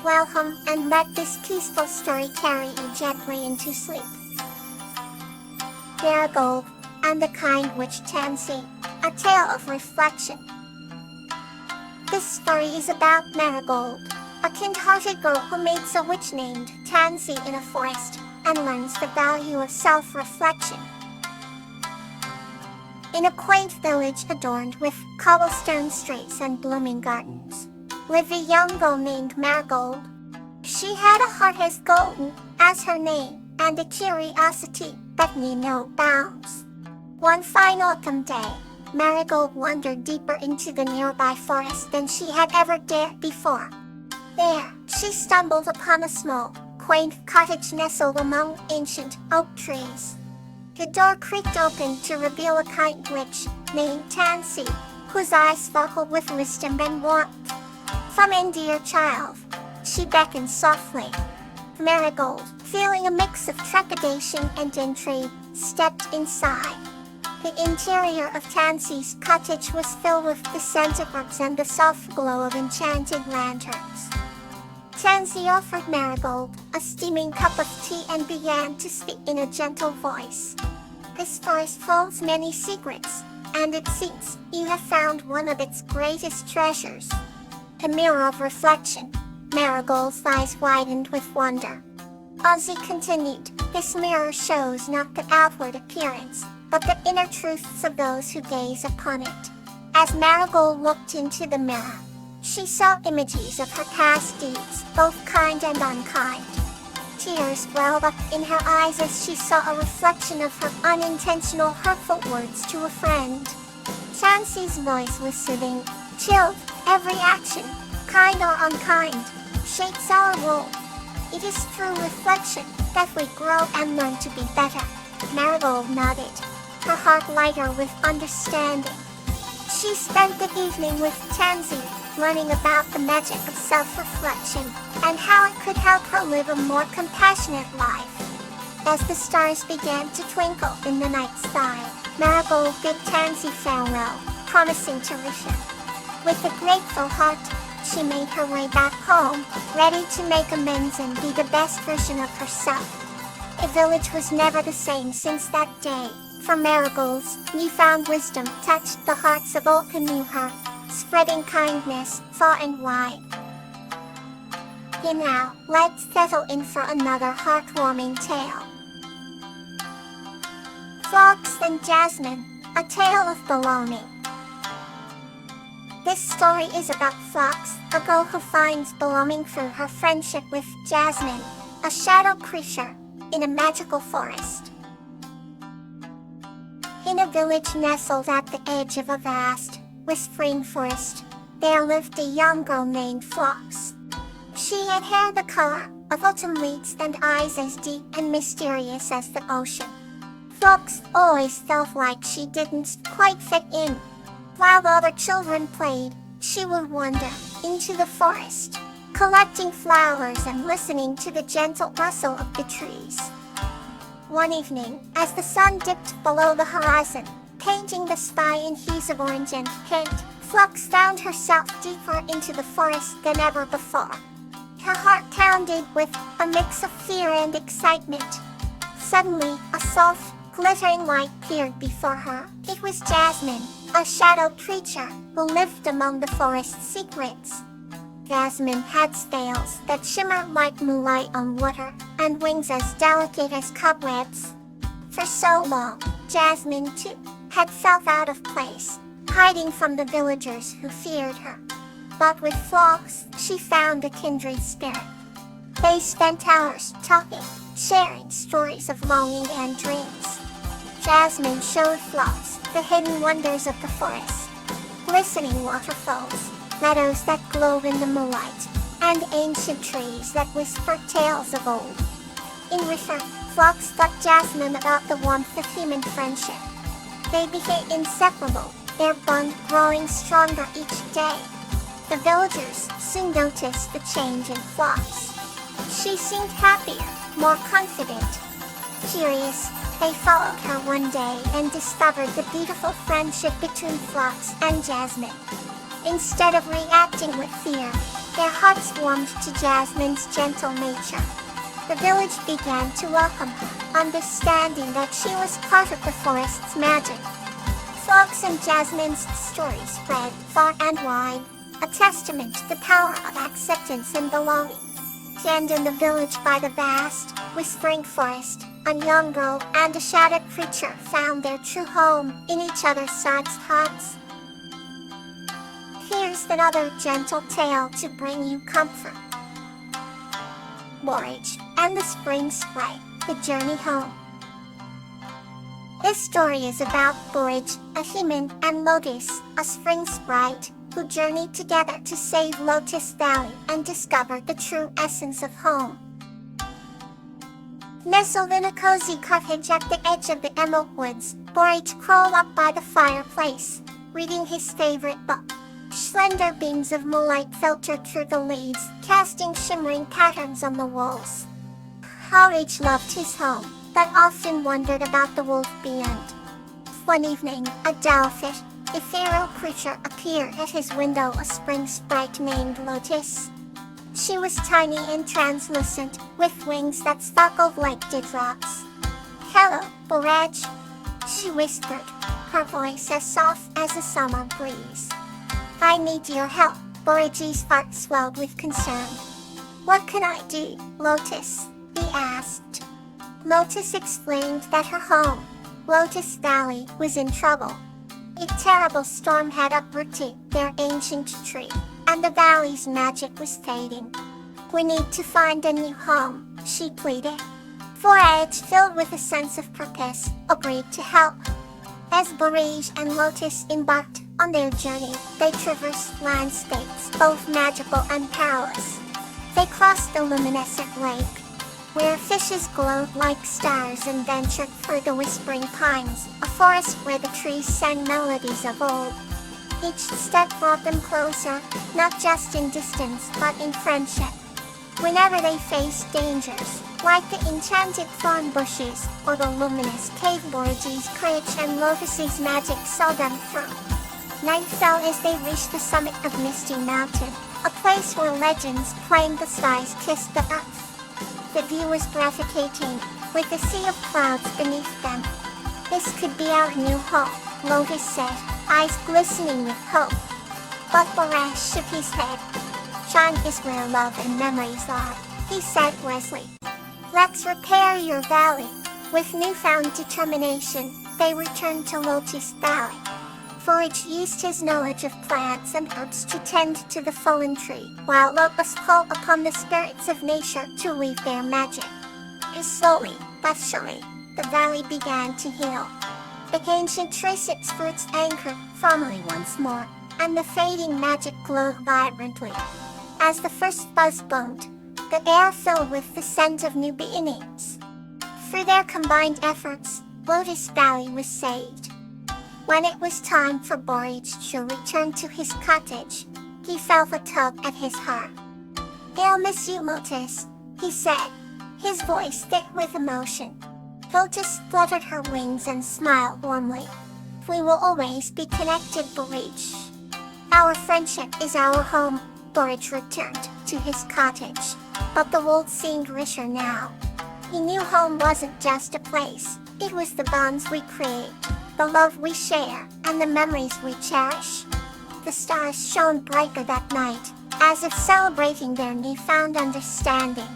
Welcome, and let this peaceful story carry you gently into sleep. Marigold, and the kind witch Tansy, a tale of reflection. This story is about Marigold, a kind-hearted girl who meets a witch named Tansy in a forest and learns the value of self-reflection. In a quaint village adorned with cobblestone streets and blooming gardens, lived a young girl named Marigold. She had a heart as golden as her name, and a curiosity that knew no bounds. One fine autumn day, Marigold wandered deeper into the nearby forest than she had ever dared before. There, she stumbled upon a small, quaint cottage nestled among ancient oak trees. The door creaked open to reveal a kind witch named Tansy, whose eyes sparkled with wisdom and warmth. "Come in, dear child," she beckoned softly. Marigold, feeling a mix of trepidation and intrigue, stepped inside. The interior of Tansy's cottage was filled with the scent of herbs and the soft glow of enchanted lanterns. Tansy offered Marigold a steaming cup of tea and began to speak in a gentle voice. "This forest holds many secrets, and it seems you have found one of its greatest treasures. A mirror of reflection." Marigold's eyes widened with wonder. As he continued, "This mirror shows not the outward appearance, but the inner truths of those who gaze upon it." As Marigold looked into the mirror, she saw images of her past deeds, both kind and unkind. Tears welled up in her eyes as she saw a reflection of her unintentional hurtful words to a friend. Tansy's voice was soothing. "Chill, every action, kind or unkind, shapes our world. It is through reflection that we grow and learn to be better." Marigold nodded, her heart lighter with understanding. She spent the evening with Tansy, learning about the magic of self-reflection and how it could help her live a more compassionate life. As the stars began to twinkle in the night sky, Marigold bid Tansy farewell, promising to return. With a grateful heart, she made her way back home, ready to make amends and be the best version of herself. The village was never the same since that day, for Marigold's newfound wisdom touched the hearts of all who knew her, spreading kindness far and wide. And now, let's settle in for another heartwarming tale. Fox and Jasmine, a tale of belonging. This story is about Fox, a girl who finds belonging through her friendship with Jasmine, a shadow creature, in a magical forest. In a village nestled at the edge of a vast, whispering forest, there lived a young girl named Fox. She had hair the color of autumn leaves and eyes as deep and mysterious as the ocean. Fox always felt like she didn't quite fit in. While other children played, she would wander into the forest, collecting flowers and listening to the gentle rustle of the trees. One evening, as the sun dipped below the horizon, painting the sky in hues of orange and pink, Fox found herself deeper into the forest than ever before. Her heart pounded with a mix of fear and excitement. Suddenly, a soft, glittering light appeared before her. It was Jasmine, a shadow creature who lived among the forest's secrets. Jasmine had scales that shimmered like moonlight on water, and wings as delicate as cobwebs. For so long, Jasmine, too, had felt out of place, hiding from the villagers who feared her. But with Fox, she found a kindred spirit. They spent hours talking, sharing stories of longing and dreams. Jasmine showed Fox the hidden wonders of the forest, glistening waterfalls, meadows that glowed in the moonlight, and ancient trees that whispered tales of old. In return, Fox taught Jasmine about the warmth of human friendship. They became inseparable, their bond growing stronger each day. The villagers soon noticed the change in Fox. She seemed happier, more confident. Curious, they followed her one day and discovered the beautiful friendship between Fox and Jasmine. Instead of reacting with fear, Their hearts warmed to Jasmine's gentle nature. The village began to welcome her, understanding that she was part of the forest's magic. Fox and Jasmine's story spread far and wide, a testament to the power of acceptance and belonging. And in the village by the vast, whispering forest, a young girl and a shadowed creature found their true home in each other's hearts. Here's another gentle tale to bring you comfort. Borage and the Spring Sprite, The Journey Home. This story is about Borage, a human, and Lotus, a spring sprite, who journeyed together to save Lotus Valley and discover the true essence of home. Nestled in a cozy cottage at the edge of the Emerald Woods, Borage crawled up by the fireplace, reading his favorite book. Slender beams of moonlight filtered through the leaves, casting shimmering patterns on the walls. Borage loved his home, but often wondered about the world beyond. One evening, a dollfish, ethereal creature, appeared at his window, a spring sprite named Lotus. She was tiny and translucent, with wings that sparkled like dewdrops. "Hello, Borage," she whispered, her voice as soft as a summer breeze. "I need your help." Borage's heart swelled with concern. "What can I do, Lotus?" he asked. Lotus explained that her home, Lotus Valley, was in trouble. A terrible storm had uprooted their ancient tree, and the valley's magic was fading. "We need to find a new home," she pleaded. Borage, filled with a sense of purpose, agreed to help. As Borage and Lotus embarked on their journey, they traversed landscapes both magical and perilous. They crossed the luminescent lake, where fishes glowed like stars, and ventured through the whispering pines, a forest where the trees sang melodies of old. Each step brought them closer, not just in distance, but in friendship. Whenever they faced dangers, like the enchanted thorn bushes or the luminous cave, Borage's courage and Lotus's magic saw them through. Night fell as they reached the summit of Misty Mountain, a place where legends claimed the skies kissed the earth. The view was breathtaking, with a sea of clouds beneath them. "This could be our new home," Lotus said, eyes glistening with hope. But Borage shook his head. "Shine is where love and memories are," he said wisely. "Let's repair your valley." With newfound determination, they returned to Lotus Valley. Borage used his knowledge of plants and herbs to tend to the fallen tree, while Lotus called upon the spirits of nature to weave their magic. Slowly but surely, the valley began to heal. The ancient tree roots anchored firmly once more, and the fading magic glowed vibrantly. As the first buzz boomed, the air filled with the scent of new beginnings. Through their combined efforts, Lotus Valley was saved. When it was time for Borage to return to his cottage, he felt a tug at his heart. "I'll miss you, Lotus," he said, his voice thick with emotion. Lotus fluttered her wings and smiled warmly. "We will always be connected, Borage. Our friendship is our home." Borage returned to his cottage, but the world seemed richer now. He knew home wasn't just a place, it was the bonds we create, the love we share, and the memories we cherish. The stars shone brighter that night, as if celebrating their newfound understanding.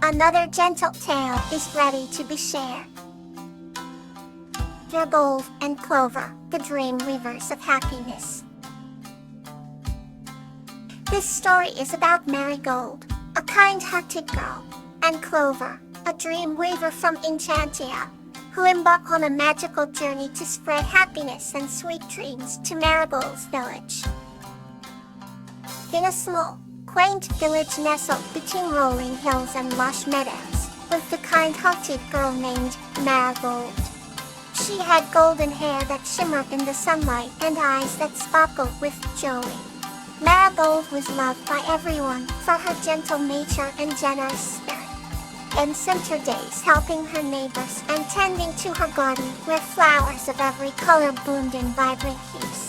Another gentle tale is ready to be shared. Marigold and Clover, the dream weavers of happiness. This story is about Marigold, a kind-hearted girl, and Clover, a dream weaver from Enchantia, who embark on a magical journey to spread happiness and sweet dreams to Marigold's village. In a small, quaint village nestled between rolling hills and lush meadows, lived a kind-hearted girl named Marigold. She had golden hair that shimmered in the sunlight and eyes that sparkled with joy. Marigold was loved by everyone for her gentle nature and generous spirit, and spent her days helping her neighbors and tending to her garden where flowers of every color bloomed in vibrant hues.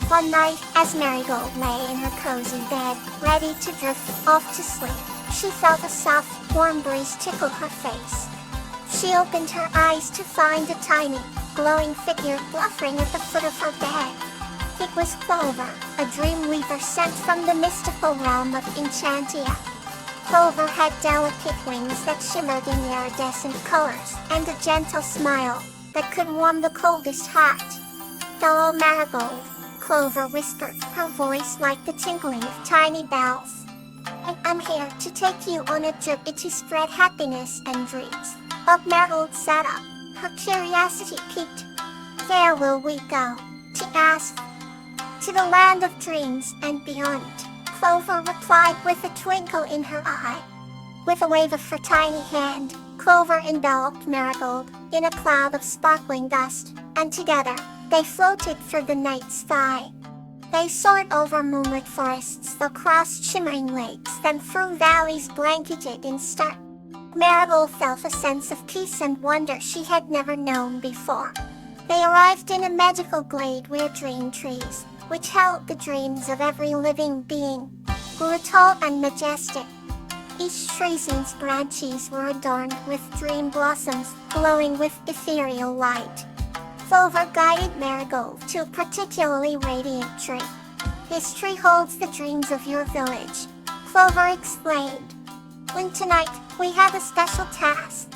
One night, as Marigold lay in her cozy bed, ready to drift off to sleep, she felt a soft, warm breeze tickle her face. She opened her eyes to find a tiny, glowing figure bluffering at the foot of her bed. It was Clover, a dream weaver sent from the mystical realm of Enchantia. Clover had delicate wings that shimmered in iridescent colors, and a gentle smile that could warm the coldest heart. "Hello, Marigold," Clover whispered, her voice like the tinkling of tiny bells. "I'm here to take you on a journey to spread happiness and dreams." But Marigold sat up, her curiosity piqued. "Where will we go?" she asked. "To the land of dreams and beyond," Clover replied with a twinkle in her eye. With a wave of her tiny hand, Clover enveloped Marigold in a cloud of sparkling dust, and together, they floated through the night sky. They soared over moonlit forests, across shimmering lakes, then through valleys blanketed in stars. Marigold felt a sense of peace and wonder she had never known before. They arrived in a magical glade where dream trees, which held the dreams of every living being, grew tall and majestic. Each tree's branches were adorned with dream blossoms, glowing with ethereal light. Clover guided Marigold to a particularly radiant tree. "This tree holds the dreams of your village," Clover explained. "And tonight, we have a special task.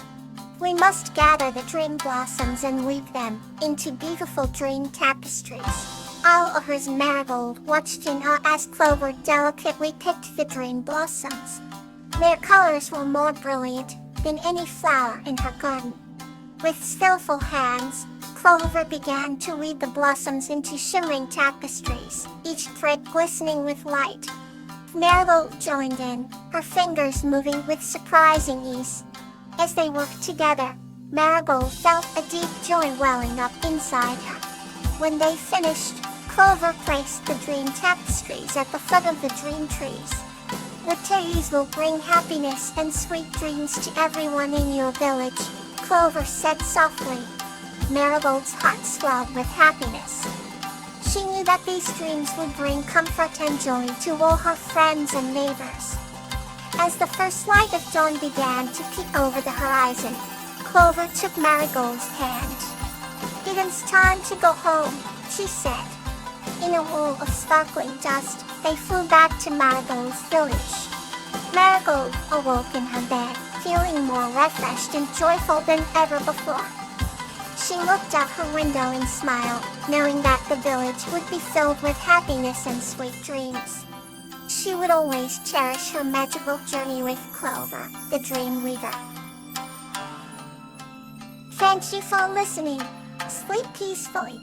We must gather the dream blossoms and weave them into beautiful dream tapestries." All of hers Marigold watched in awe as Clover delicately picked the dream blossoms. Their colors were more brilliant than any flower in her garden. With skillful hands, Clover began to weave the blossoms into shimmering tapestries, each thread glistening with light. Marigold joined in, her fingers moving with surprising ease. As they worked together, Marigold felt a deep joy welling up inside her. When they finished, Clover placed the dream tapestries at the foot of the dream trees. "The trees will bring happiness and sweet dreams to everyone in your village," Clover said softly. Marigold's heart swelled with happiness. She knew that these dreams would bring comfort and joy to all her friends and neighbors. As the first light of dawn began to peek over the horizon, Clover took Marigold's hand. "It's time to go home," she said. In a wall of sparkling dust, they flew back to Marigold's village. Marigold awoke in her bed, feeling more refreshed and joyful than ever before. She looked out her window and smiled, knowing that the village would be filled with happiness and sweet dreams. She would always cherish her magical journey with Clover, the dream weaver. Thank you for listening. Sleep peacefully.